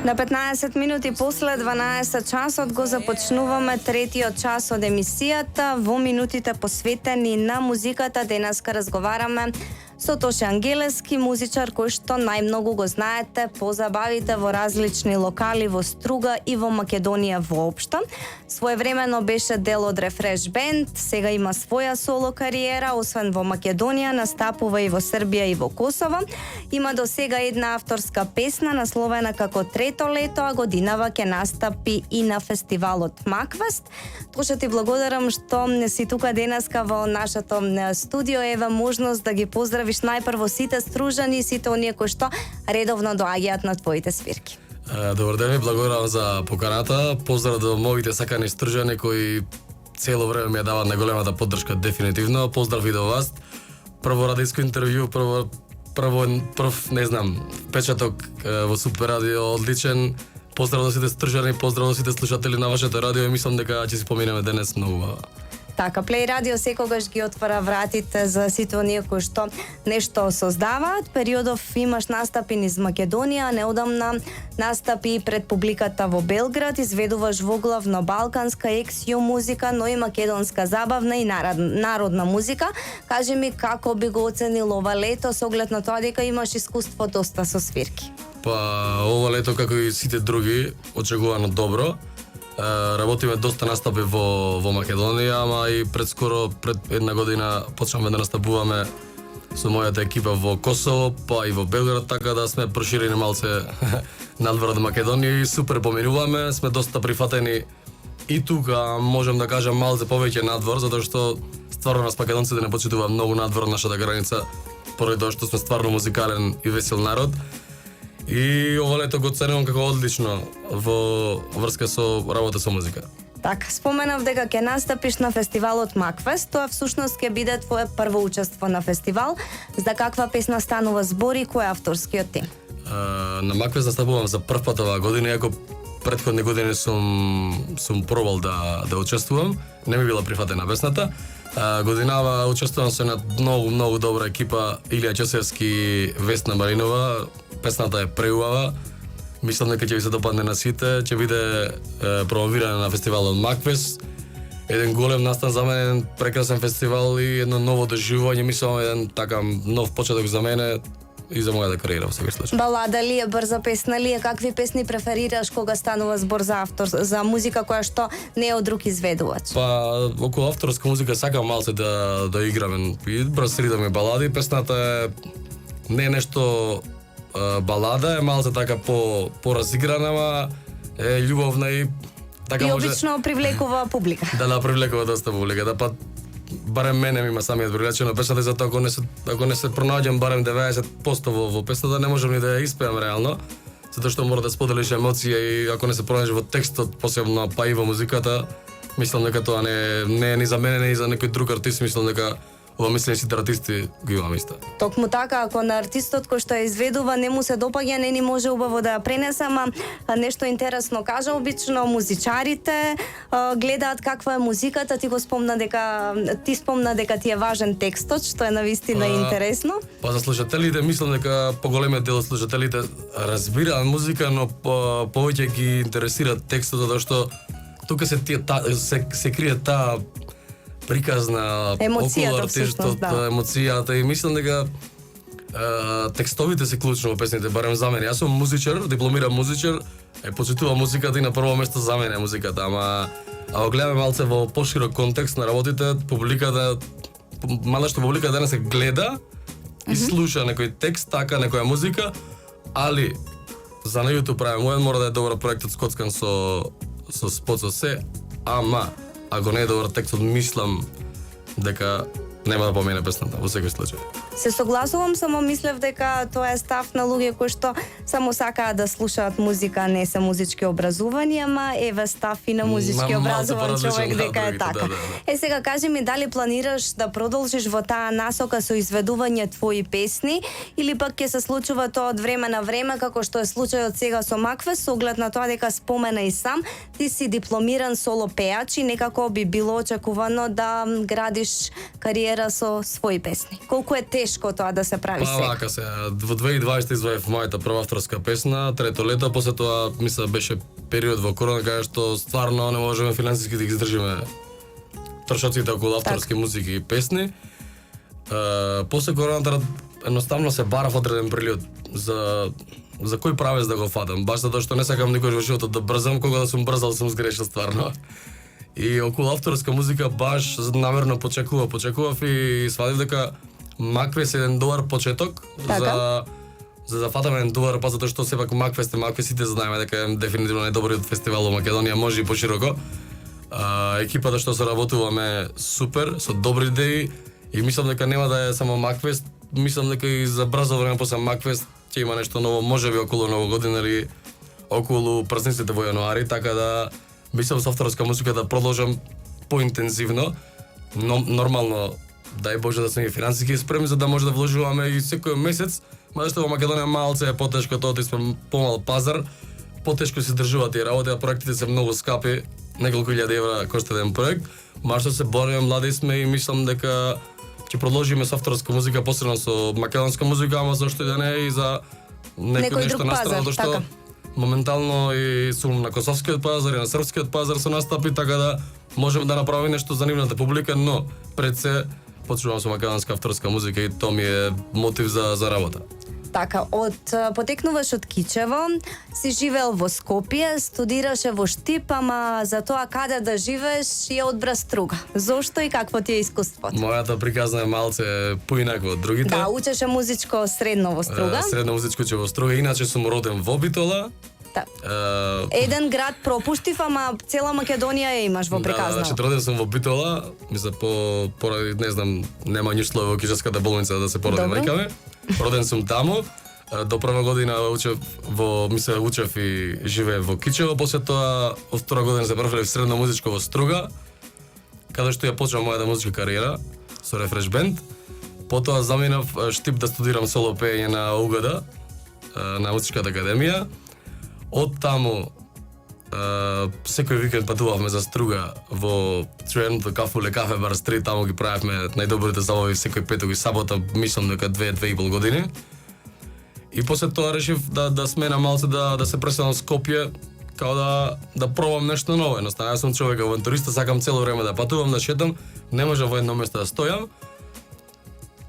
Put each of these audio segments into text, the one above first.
На 15 минути после 12 часот го започнуваме третиот час од емисијата. Во минутите посветени на музиката денеска разговараме со Тоше Ангелески, музичар кој што најмногу го знаете по забавите во различни локали во Струга и во Македонија воопшто. Своевремено беше дел од Refresh Band, сега има своја соло кариера, освен во Македонија, настапува и во Србија и во Косово. Има до сега една авторска песна насловена како Трето лето, а годинава ќе настапи и на фестивалот Маквест. Тоше ти благодарам што си тука денеска во нашето студио. Ева можност да ги поздравиш најпрво сите стружани, сите оние кои што редовно доаѓаат на твоите свирки. Добар ден, благодарам за поканата. Поздрав до моите сакани стружани кои цело време ми ја даваат најголемата поддршка дефинитивно. Поздрав и до вас. Прво радијско интервју, прв не знам, впечаток во Супер радио одличен. Поздрав до сите стружани, поздрав до сите слушатели на вашето радио и мислам дека ќе си поминеме денес многу убаво. Така, Плей Радио секогаш ги отвара вратите за сите оние кои што нешто создаваат. Периодов имаш настапи низ Македонија, неодамна настапи пред публиката во Белград, изведуваш воглавно балканска ексио музика, но и македонска забавна и народна музика. Кажи ми како би го оценил ова лето со оглед на тоа дека имаш искуство доста со свирки? Па, ова лето како и сите други, очекувано добро. Работиме доста настапи во Македонија, ама и пред една година почнавме да настапуваме со мојата екипа во Косово, па и во Белград, така да сме проширени малце надвор од Македонија и супер поминуваме, сме доста прифатени и тука, можам да кажам малце повеќе надвор, затоа што стварно нас македонците не почитува многу надвор од нашата граница, поради тоа што сме стварно музикален и весел народ. И ова лето го ценувам како одлично во врска со работа со музика. Така, споменав дека ќе настапиш на фестивалот Макфест. Тоа всушност ќе биде твое прво учество на фестивал. За каква песна станува збор и кој е авторскиот ти? На Макфест настапувам за прв пат оваа година, иако претходни години сум пробал да учествувам. Не ми била прифатена песната. Годинава учествувам со една многу добра екипа, Илија Чесевски, Весна Маринова. Песната е преубава. Мислам дека ќе ви се допадне на сите, ќе биде промовирана на фестивалот Макфест. Еден голем настан за мене, прекрасен фестивал и едно ново доживување, мислам еден така нов почеток за мене и за мојата кариера во секој случај. Балада ли е, брза песна ли е, какви песни преферираш кога станува збор за автор, за музика која што не е од друг изведувач? Па, околу авторска музика сакам малце да играме и брз ритм и балади. Песната е не е нешто балада, е малце така поразиграна, ама е љубовна и така и може... обично привлекува публика. Да, привлекува доста публика. Да, па барем мене ми има самиот привлечено песната, затоа ако не се пронаѓам барем 90% во песната, не можам ни да ја испеам реално, затоа што мора да споделиш емоција и ако не се пронаѓаш во текстот, посебно па и во музиката, мислам дека тоа не е ни за мене, ни за некој друг артист, мислам дека ова мислени сите артисти ги имам иста. Токму така, ако на артистот кој што ја изведува не му се допаѓа, не ни може убаво да ја пренесе, ама нешто интересно кажа, обично музичарите гледаат каква е музиката, ти спомна дека ти е важен текстот, што е навистина интересно. Па за слушателите, мислам дека поголемиот дел од слушателите разбираат музика, но повеќе ги интересира текстот, затоа што тука се крие таа приказна околу артистот, емоцијата и мислам дека текстовите се клучни во песните, барем за мене. Јас сум музичар, дипломиран музичар, почитувам музиката и на прво место за мене музиката, ама ако гледаме малце во поширок контекст на работите, публиката, мало што публика денес се гледа и слуша некој текст, така некоја музика, али за на YouTube правим мора да е добар проектот скоцкан со спот со се, ама ако не е добар текстот, мислам дека нема да помине песната во секој случај. Се согласувам, само мислев дека тоа е став на луѓе кои што само сакаат да слушаат музика, не се музички образувани, ама еве став и на музички образован човек дека е така. Да. Сега кажи ми, дали планираш да продолжиш во таа насока со изведување твои песни или пак ќе се случува тоа од време на време како што е случајот сега со Макфест, со оглед на тоа дека спомена и сам, ти си дипломиран соло пеач и некако би било очекувано да градиш кариера лидера со свои песни. Колку е тешко тоа да се прави Па сега? вака се, во 2020 изваев мојата прва авторска песна, трето лето, после тоа мисля беше период во корона кај што стварно не можеме финансиски да ги издржиме трошоците околу авторски музики и песни. После короната едноставно се барав одреден период за кој правец да го фатам, баш затоа што не сакам никош во животот да брзам, кога да сум брзал сум сгрешил стварно. И околу авторска музика баш намерно почекував и свадив дека Маквес е еден добар почеток Така. за да фатаме еден добар пат, затоа што сепак Маквес сите знаеме дека е дефинитивно најдобриот фестивал во Македонија, може и пошироко. Екипата што соработуваме супер, со добри идеи и мислам дека нема да е само Макфест, мислам дека и за брзо време после Макфест ќе има нешто ново, можеби околу Новогодина или околу празниците во јануари, така да мислам со авторска музика да продолжам поинтензивно, но нормално дај Боже да сме и финансиски спремни за да може да вложуваме и секој месец, мада што во Македонија малце е потешко тоа, да сме помал пазар, потешко се држуваат и работи, а проектите се многу скапи, неколку илјади евра кошта еден проект, ма што се бориме, млади сме и мислам дека ќе продолжиме со авторска музика, посебно со македонска музика, ама зашто и да не и за Некој нешто друг настрана, пазар, што така. моментално и сум на косовскиот пазар и на српскиот пазар со настапи, така да можеме да направиме нешто за нивната публика, но пред се почнувам со македонска авторска музика и тоа ми е мотив за работа. Така, потекнуваш од Кичево, си живеел во Скопје, студираше во Штип, ама за тоа каде да живееш ја одбра Струга. Зошто и какво ти е искуството? Мојата приказна е малце поинаква од другите. Да, учеше музичко средно во Струга. Средно музичко че во Струга, иначе сум роден во Битола. Да. Еден град пропуштив, ама цела Македонија ја имаш во приказна. Да, значи роден сум во Битола, мисля поради не знам, нема низ услови во Кичевската болница да се породи Добро. мајка ми. Роден сум таму. До прва година учев и живеев во Кичево, после тоа од втора година се префрлив средно музичко во Струга, каде што ја почнав мојата музичка кариера со Refresh Band. Потоа заминав Штип да студирам соло пеење на УГД, на музичката академија. Од таму секој викенд патувавме за Струга во чуеното кафуле кафе бар стрит, таму ги правевме најдобрите забави секој петок и сабота, мислам дека 2,5 години. И после тоа решив да смена малце, да се преселам в Скопје, као да пробам нешто ново. Едноставно, јас сум човек авантуриста, сакам цело време да патувам, да шетам, не може во едно место да стојам.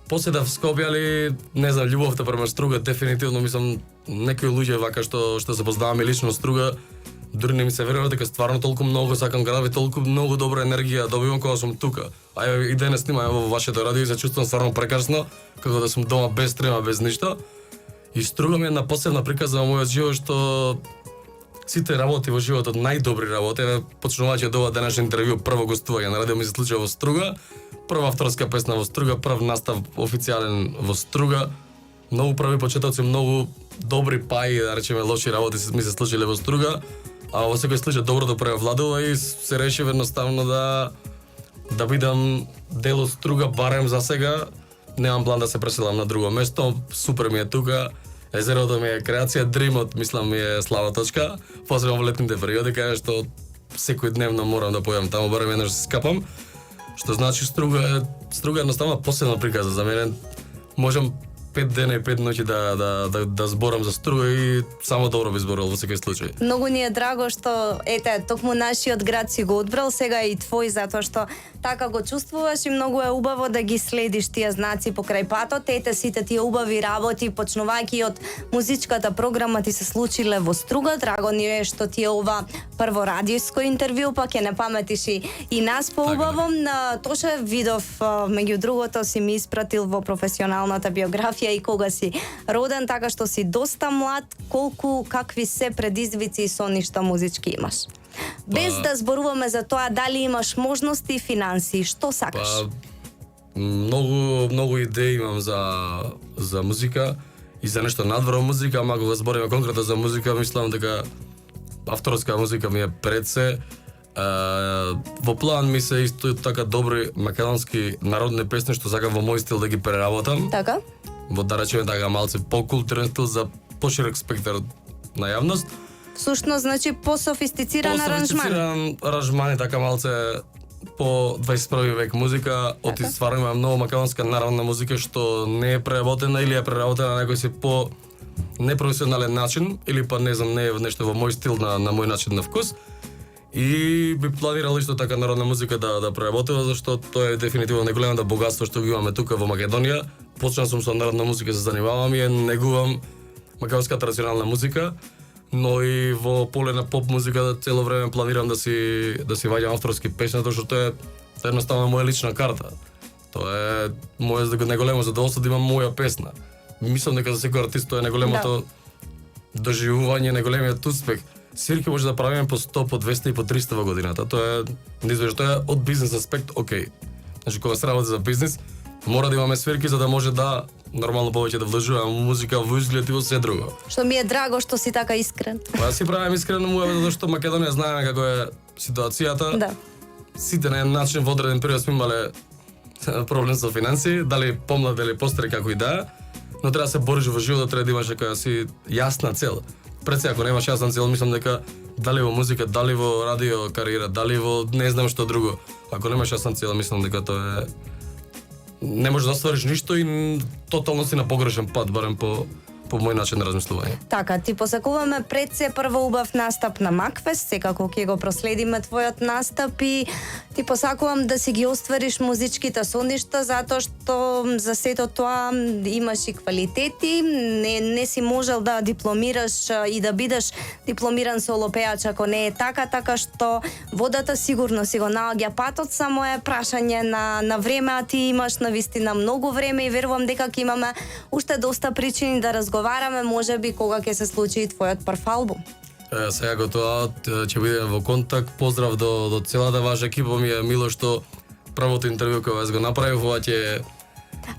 После да в Скопје, али не знам, љубовта према Струга дефинитивно, мислам, некои луѓе вака што се познаваме лично Струга, дури не ми се верува дека стварно толку многу сакам градови, толку многу добра енергија добивам кога сум тука. А и денес снимаме во вашето радио и се чувствувам стварно прекрасно, како да сум дома без трема, без ништо. И Струга ми е една посебна приказа во мојот живот што сите работи во животот, најдобри работи, почнувајќи од ова денешно интервју, прво гостување на радио ми се случува во Струга, прва авторска песна во Струга, прв настав официјален во Струга, многу први почетоци, многу добри па и да речеме лоши работи ми се случиле во Струга, а во секој случај доброто превладува и се решив едноставно да бидам дел од Струга барем за сега. Немам план да се преселам на друго место, супер ми е тука. Езерото ми е креација, дримот мислам ми е слаба точка, посебно во летните периоди каде што секој дневно морам да појам таму, барем еднаш се скапам. Што значи Струга едноставно посебна приказа за мене. Можам 5 дена и 5 ноќи да зборам за Струга и само добро би зборувал во секој случај. Многу ни е драго што токму нашиот град си го одбрал, сега и твој, затоа што така го чувствуваш и многу е убаво да ги следиш тие знаци покрај патот. Сите тие убави работи, почнувајќи од музичката програма ти се случиле во Струга. Драго ни е што ти е ова прво радиоско интервју, па ќе не паметиш и нас поубаво. Тоше видов, меѓу другото си ми испратил во професионалната биографија и кога си роден, така што си доста млад, какви се предизвици и сонни што музички имаш. Без да зборуваме за тоа дали имаш можности и финанси, што сакаш? Многу идеи имам за музика и за нешто надвор музика, ама кога збориме конкретно за музика, мислам дека авторска музика ми е пред се. Во план ми се исто така добри македонски народни песни што сакам во мој стил да ги преработам. Така? Во да речеме така малце покултурен стил за поширок спектар на јавност. Всушност, значи, по-софистициран аранжман. По-софистициран аранжман и така малце по 21 век музика, оти стварно има многу македонска народна музика што не е преработена или е преработена на некој си по непрофесионален начин или па не знам, не е нешто во мој стил на мој начин на вкус. И би планирал исто така народна музика да преработува, зашто тоа е дефинитивно неголемото богатство што го имаме тука во Македонија. Почнал сум со народна музика, се занимавам и негувам македонска традиционална музика, но и во поле на поп музика цело време планирам да си ваѓам авторски песни, затоа што тоа е едноставно моја лична карта. Тоа е моје неголемо задоволство да имам моја песна. Мислам дека за секој артист тоа е неголемото доживување, неголемиот успех. Свирки може да правиме по 100, по 200 и по 300 во годината. Тоа е неизбежно, тоа е од бизнес аспект окей. Значи кога се работи за бизнес, мора да имаме свирки за да може да нормално повеќе да вложуваме музика во изглед и во се друго. Што ми е драго што си така искрен. Па си правам искрено муаве затоа што Македонија знаеме како е ситуацијата. Да. Сите на еден начин во одреден период сме имале проблем со финансии, дали помлад или постари како и да, но треба да се бориш во животот, треба да имаш некоја си јасна цел. Пред се, ако немаш јасна цел, мислам дека дали во музика, дали во радио кариера, дали во не знам што друго, ако немаш јасна цел, мислам дека тоа е не можеш да оствариш ништо и тотално си на погрешен пат, барем по мој начин на размислување. Така, ти посакуваме пред се прво убав настап на Макфест, секако ќе го проследиме твојот настап и ти посакувам да си ги оствариш музичките соништа, затоа што за сето тоа имаш и квалитети, не си можел да дипломираш и да бидеш дипломиран соло пејач ако не е така што водата сигурно си го наоѓа патот, само е прашање на време, а ти имаш навистина многу време и верувам дека ќе имаме уште доста причини да разговараме, можеби кога ќе се случи твојот прв албум. Сега го тоа ќе биде во контакт. Поздрав до целата ваша екипа, ми е мило што првото интервју кога го направив, ова ќе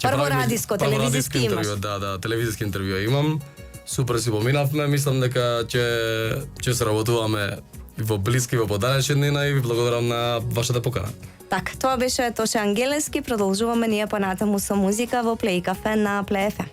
Прво радиско, телевизиски имаш. Да, телевизиски интервју имам. Супер си поминавме, мислам дека ќе се работуваме и во блиски, во подалечни днина и ви благодарам на вашата покана. Така, тоа беше Тоше Ангелески, продолжуваме ние понатаму со музика во Плей Кафе на Плей FM.